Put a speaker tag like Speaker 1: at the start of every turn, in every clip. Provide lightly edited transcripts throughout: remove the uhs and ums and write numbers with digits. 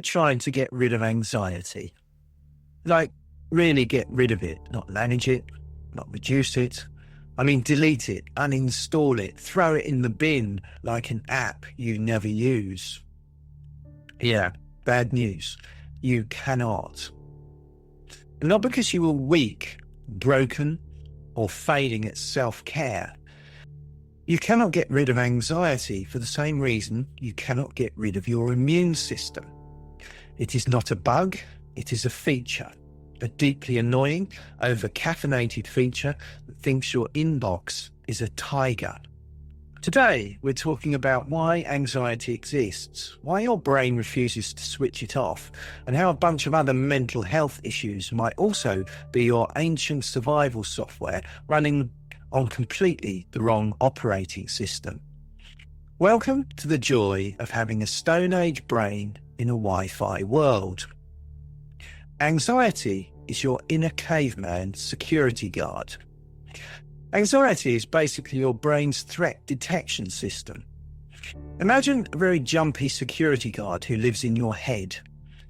Speaker 1: trying to get rid of anxiety. Like, really get rid of it, not manage it, not reduce it. I mean, delete it, uninstall it, throw it in the bin like an app you never use. Yeah, bad news. You cannot. Not because you are weak, broken, or failing at self-care. You cannot get rid of anxiety for the same reason you cannot get rid of your immune system. It is not a bug, it is a feature. A deeply annoying, over-caffeinated feature that thinks your inbox is a tiger. Today, we're talking about why anxiety exists, why your brain refuses to switch it off, and how a bunch of other mental health issues might also be your ancient survival software running on completely the wrong operating system. Welcome to the joy of having a Stone Age brain in a Wi-Fi world. Anxiety is your inner caveman security guard. Anxiety is basically your brain's threat detection system. Imagine a very jumpy security guard who lives in your head.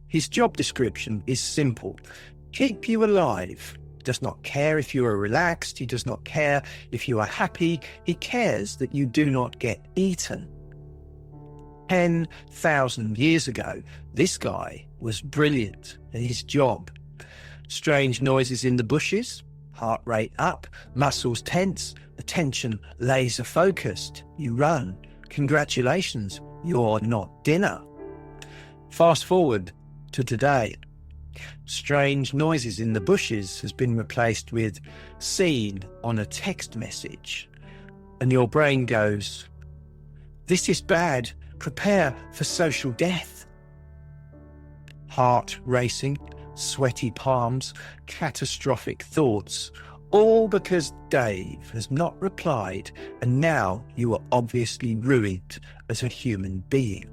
Speaker 1: His job description is simple: keep you alive. He does not care if you are relaxed. He does not care if you are happy. He cares that you do not get eaten. 10,000 years ago, this guy was brilliant at his job. Strange noises in the bushes, heart rate up, muscles tense, attention laser focused. You run. Congratulations, you're not dinner. Fast forward to today. Strange noises in the bushes has been replaced with seen on a text message. And your brain goes, this is bad. Prepare for social death. Heart racing, sweaty palms, catastrophic thoughts, all because Dave has not replied, and now you are obviously ruined as a human being.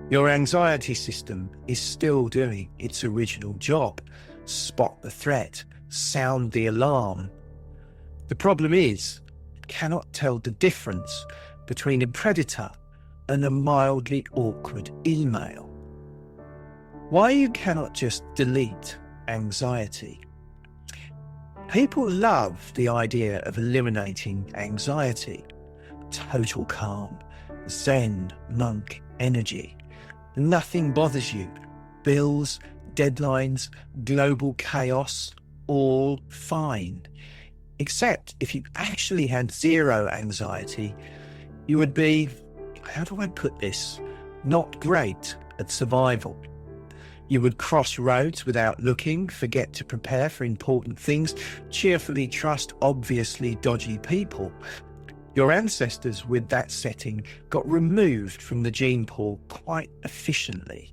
Speaker 1: Your anxiety system is still doing its original job: spot the threat, sound the alarm. The problem is, it cannot tell the difference between a predator and a mildly awkward email. Why you cannot just delete anxiety? People love the idea of eliminating anxiety. Total calm, Zen monk energy. Nothing bothers you. Bills, deadlines, global chaos, all fine. Except if you actually had zero anxiety, you would be, how do I put this, not great at survival. You would cross roads without looking, forget to prepare for important things, cheerfully trust obviously dodgy people. Your ancestors with that setting got removed from the gene pool quite efficiently.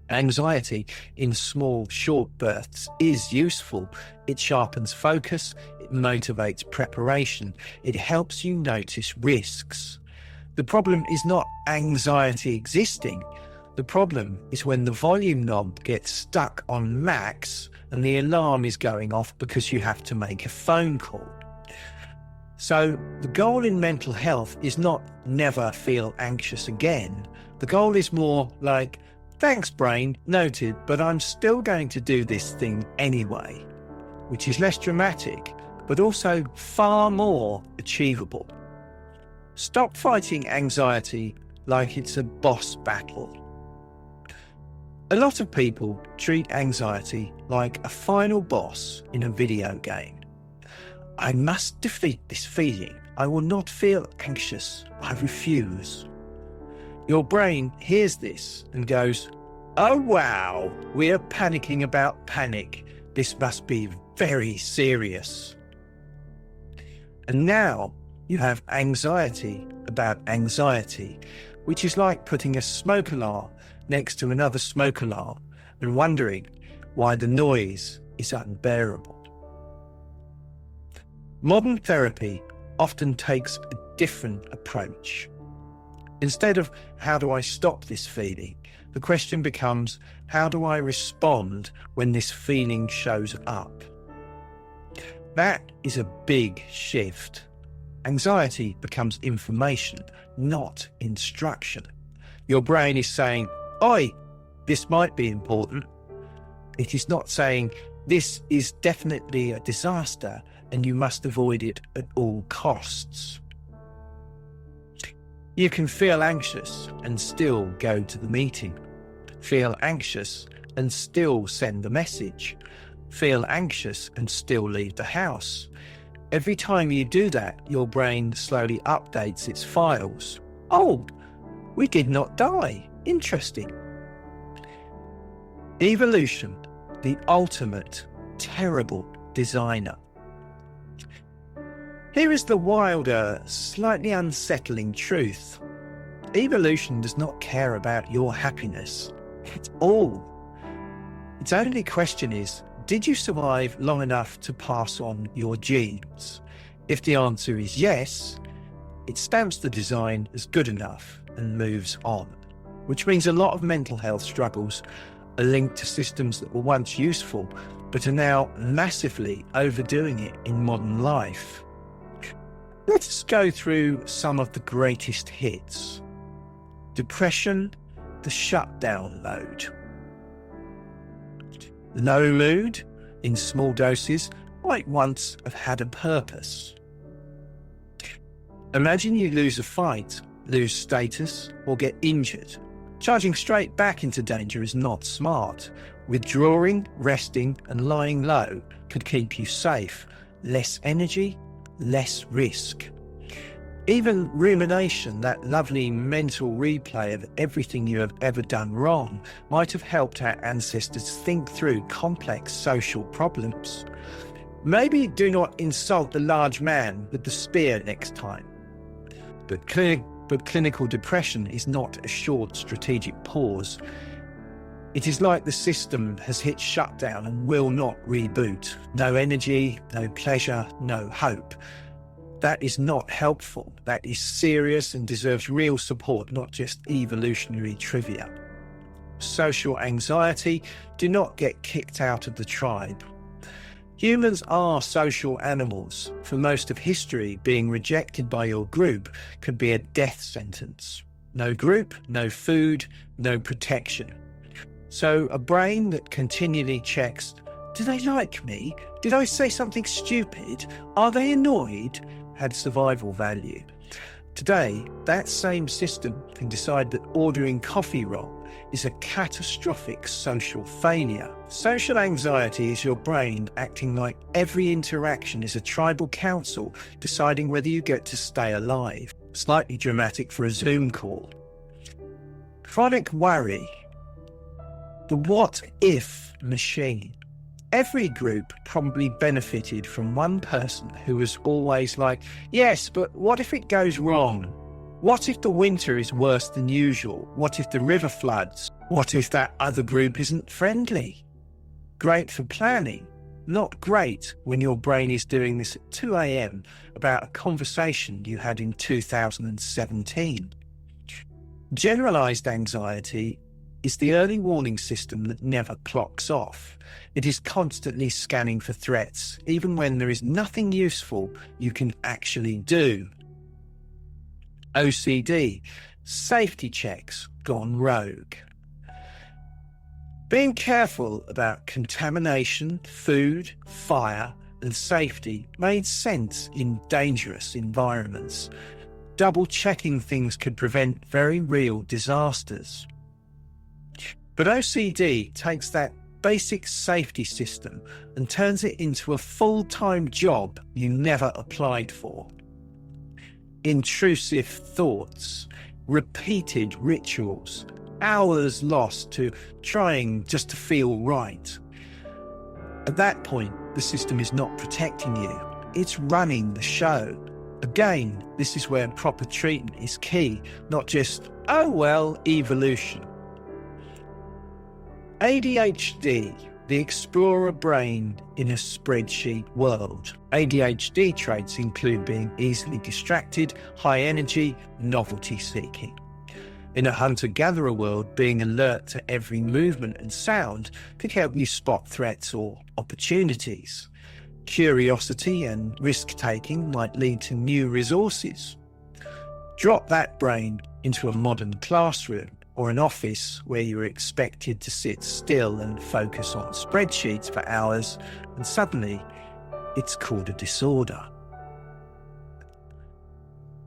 Speaker 1: Anxiety in small, short bursts is useful. It sharpens focus, it motivates preparation, it helps you notice risks. The problem is not anxiety existing. The problem is when the volume knob gets stuck on max and the alarm is going off because you have to make a phone call. So the goal in mental health is not never feel anxious again. The goal is more like, thanks brain, noted, but I'm still going to do this thing anyway, which is less dramatic, but also far more achievable. Stop fighting anxiety like it's a boss battle. A lot of people treat anxiety like a final boss in a video game. I must defeat this feeling. I will not feel anxious. I refuse. Your brain hears this and goes, oh wow, we're panicking about panic. This must be very serious. And now you have anxiety about anxiety, which is like putting a smoke alarm next to another smoke alarm and wondering why the noise is unbearable. Modern therapy often takes a different approach. Instead of how do I stop this feeling, the question becomes how do I respond when this feeling shows up? That is a big shift. Anxiety becomes information, not instruction. Your brain is saying, Oi, this might be important. It is not saying this is definitely a disaster and you must avoid it at all costs. You can feel anxious and still go to the meeting. Feel anxious and still send the message. Feel anxious and still leave the house. Every time you do that, your brain slowly updates its files. Oh, we did not die. Interesting. Evolution, the ultimate terrible designer. Here is the wilder, slightly unsettling truth. Evolution does not care about your happiness at all. Its only question is, did you survive long enough to pass on your genes? If the answer is yes, it stamps the design as good enough and moves on, which means a lot of mental health struggles are linked to systems that were once useful, but are now massively overdoing it in modern life. Let's go through some of the greatest hits. Depression, the shutdown mode. Low mood, in small doses, might once have had a purpose. Imagine you lose a fight, lose status, or get injured. Charging straight back into danger is not smart. Withdrawing, resting, and lying low could keep you safe. Less energy, less risk. Even rumination, that lovely mental replay of everything you have ever done wrong, might have helped our ancestors think through complex social problems. Maybe do not insult the large man with the spear next time. But clinical depression is not a short strategic pause. It is like the system has hit shutdown and will not reboot. No energy, no pleasure, no hope. That is not helpful. That is serious and deserves real support, not just evolutionary trivia. Social anxiety, do not get kicked out of the tribe. Humans are social animals. For most of history, being rejected by your group could be a death sentence. No group, no food, no protection. So a brain that continually checks, do they like me? Did I say something stupid? Are they annoyed? Had survival value. Today, that same system can decide that ordering coffee wrong is a catastrophic social failure. Social anxiety is your brain acting like every interaction is a tribal council deciding whether you get to stay alive. Slightly dramatic for a Zoom call. Chronic worry. The what-if machine. Every group probably benefited from one person who was always like, yes, but what if it goes wrong? What if the winter is worse than usual? What if the river floods? What if that other group isn't friendly? Great for planning, not great when your brain is doing this at 2 a.m. about a conversation you had in 2017. Generalized anxiety is the early warning system that never clocks off. It is constantly scanning for threats, even when there is nothing useful you can actually do. OCD, safety checks gone rogue. Being careful about contamination, food, fire, and safety made sense in dangerous environments. Double-checking things could prevent very real disasters. But OCD takes that basic safety system and turns it into a full-time job you never applied for. Intrusive thoughts, repeated rituals, hours lost to trying just to feel right. At that point, the system is not protecting you, it's running the show. Again, this is where proper treatment is key, not just, oh well, evolution. ADHD, the explorer brain in a spreadsheet world. ADHD traits include being easily distracted, high energy, novelty seeking. In a hunter-gatherer world, being alert to every movement and sound could help you spot threats or opportunities. Curiosity and risk-taking might lead to new resources. Drop that brain into a modern classroom or an office where you're expected to sit still and focus on spreadsheets for hours, and suddenly it's called a disorder.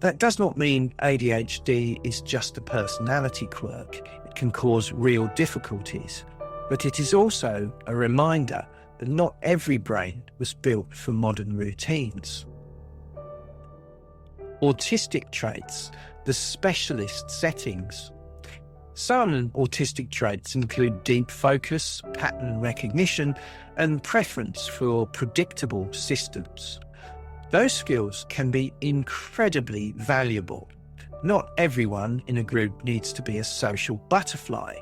Speaker 1: That does not mean ADHD is just a personality quirk. It can cause real difficulties, but it is also a reminder that not every brain was built for modern routines. Autistic traits, the specialist settings. Some autistic traits include deep focus, pattern recognition, and preference for predictable systems. Those skills can be incredibly valuable. Not everyone in a group needs to be a social butterfly.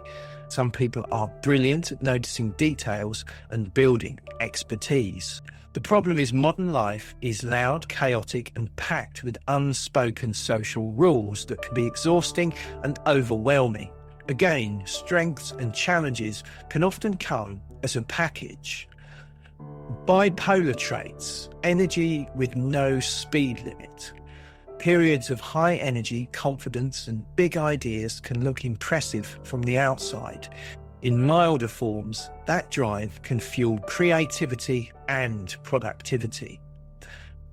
Speaker 1: Some people are brilliant at noticing details and building expertise. The problem is modern life is loud, chaotic, and packed with unspoken social rules that can be exhausting and overwhelming. Again, strengths and challenges can often come as a package. Bipolar traits, energy with no speed limit. Periods of high energy, confidence, and big ideas can look impressive from the outside. In milder forms, that drive can fuel creativity and productivity.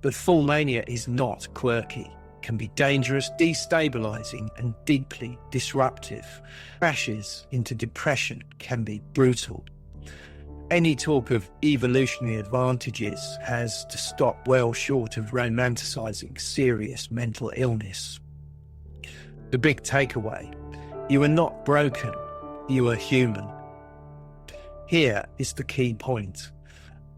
Speaker 1: But full mania is not quirky. It can be dangerous, destabilizing, and deeply disruptive. Crashes into depression can be brutal. Any talk of evolutionary advantages has to stop well short of romanticizing serious mental illness. The big takeaway: you are not broken, you are human. Here is the key point.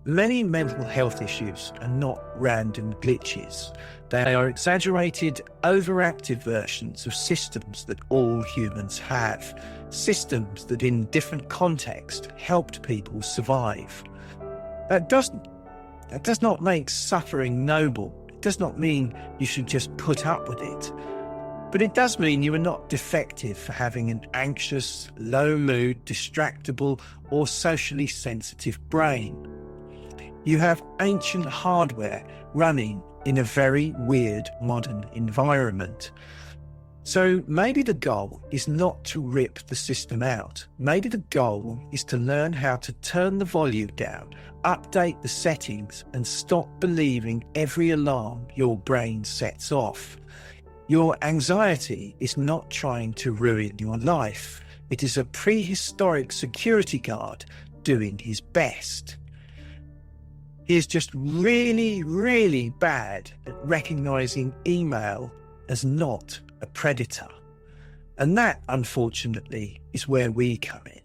Speaker 1: Many mental health issues are not random glitches. They are exaggerated, overactive versions of systems that all humans have. Systems that in different contexts helped people survive. That does not make suffering noble. It does not mean you should just put up with it. But it does mean you are not defective for having an anxious, low mood, distractible, or socially sensitive brain. You have ancient hardware running in a very weird modern environment. So maybe the goal is not to rip the system out. Maybe the goal is to learn how to turn the volume down, update the settings, and stop believing every alarm your brain sets off. Your anxiety is not trying to ruin your life. It is a prehistoric security guard doing his best. He is just really, really bad at recognizing email as not a predator. And that, unfortunately, is where we come in.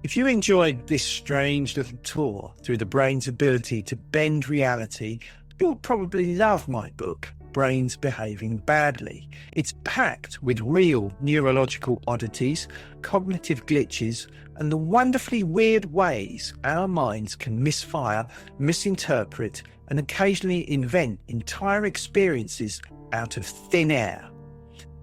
Speaker 1: If you enjoyed this strange little tour through the brain's ability to bend reality, you'll probably love my book, Brains Behaving Badly. It's packed with real neurological oddities, cognitive glitches, and the wonderfully weird ways our minds can misfire, misinterpret, and occasionally invent entire experiences out of thin air.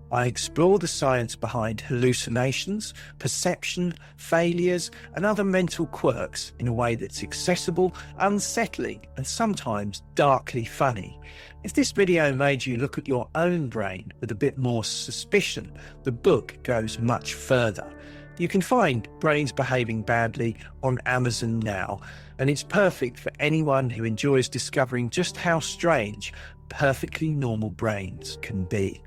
Speaker 1: I explore the science behind hallucinations, perception, failures, and other mental quirks in a way that's accessible, unsettling, and sometimes darkly funny. If this video made you look at your own brain with a bit more suspicion, the book goes much further. You can find Brains Behaving Badly on Amazon now, and it's perfect for anyone who enjoys discovering just how strange perfectly normal brains can be.